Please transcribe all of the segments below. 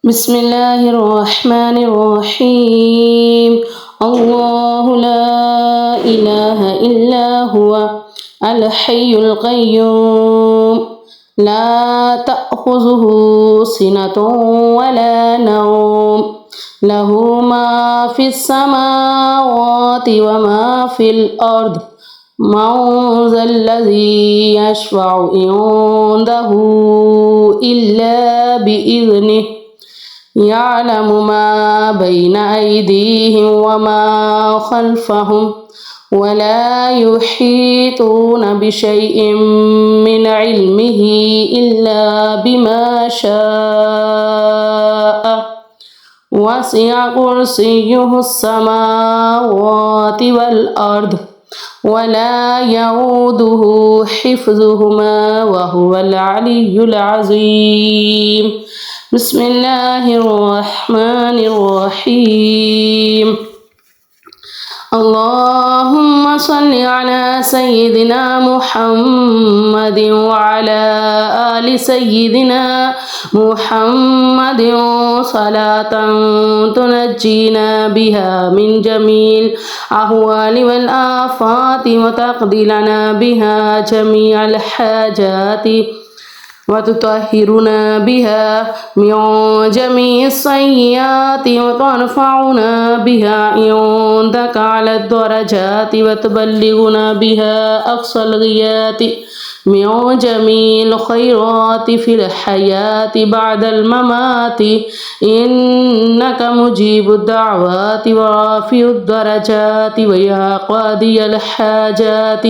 بسم الله الرحمن الرحيم. الله لا إله إلا هو الحي القيوم لا تأخذه سنة ولا نوم له ما في السماوات وما في الأرض من ذا الذي يشفع عنده إلا بإذنه يعلم ما بين أيديهم وما خلفهم ولا يحيطون بشيء من علمه إلا بما شاء وسع كرسيه السماوات والأرض ولا يؤوده حفظهما وهو العلي العظيم. بسم الله الرحمن الرحيم. اللهم صل على سيدنا محمد وعلى آل سيدنا محمد صلاة تنجينا بها من جميع الأهوال والآفات وتقضي لنا بها جميع الحاجات وتطهرنا بها من جميع السيئات وترفعنا بها عندك على الدرجات وتبلغنا بها أقصى الغايات من جميع الخيرات في الحياة بعد الممات إنك مجيب الدعوات ورافع الدرجات ويا قاضي الحاجات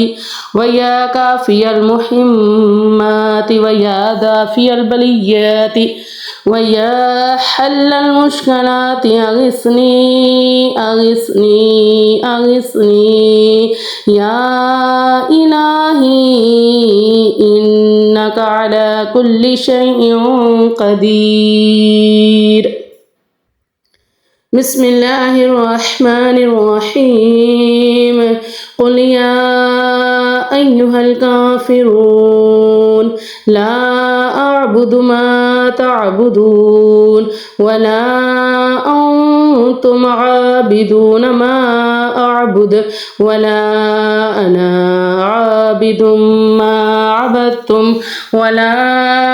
ويا كافي المهمات ويا دافي البليات ويا حل المشكلات أغثني أغثني أغثني يا إلهي إنك على كل شيء قدير. بسم الله الرحمن الرحيم. قل يا أيها الكافرون لا أعبد ما تعبدون ولا أنتم عابدون ما أعبد ولا أنا عابد ما عبدتم ولا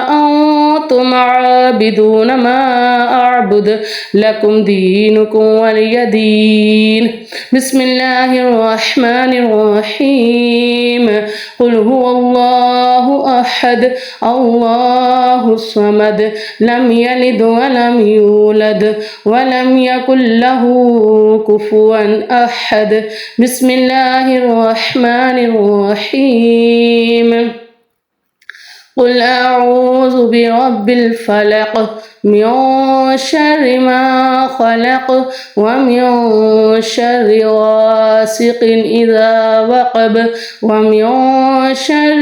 أنتم عابدون ما أعبد لكم دينكم ولي دين. بسم الله الرحمن الرحيم. قل هو الله أحد الله الصمد لم يلد ولم يولد ولم يكن له كفوا أحد. بسم الله الرحمن الرحيم. قل أعوذ برب الفلق من شر ما خلق ومن شر غاسق إذا وقب ومن شر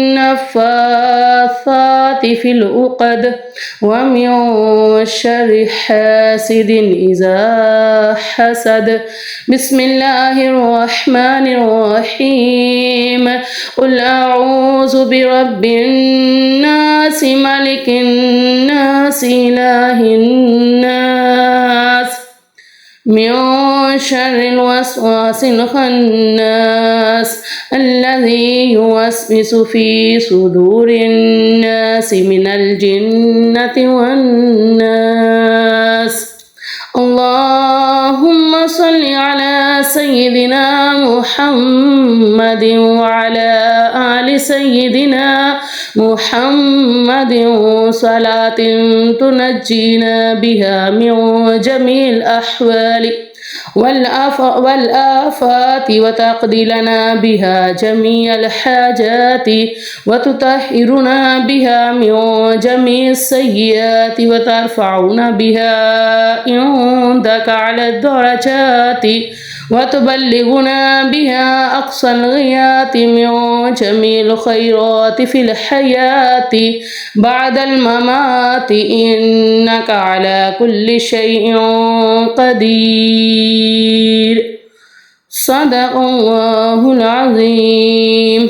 النفاثات في العقد ومن شر حاسد إذا حسد. بسم الله الرحمن الرحيم. قل أعوذ برب الناس ملك الناس إله الناس من شر الوسواس الخناس الذي يوسوس في صدور الناس من الجنة والناس. اللهم صل على سيدنا محمد وعلى آل سيدنا محمد صلاة تنجينا بها من جميع الأحوال والآفات وتقضي لنا بها جميع الحاجات وتطهرنا بها من جميع السيئات وترفعنا بها عندك على الدرجات وتبلغنا بها أقصى الغايات من جميع الخيرات في الحياة بعد الممات إنك على كل شيء قدير. صدق الله العظيم.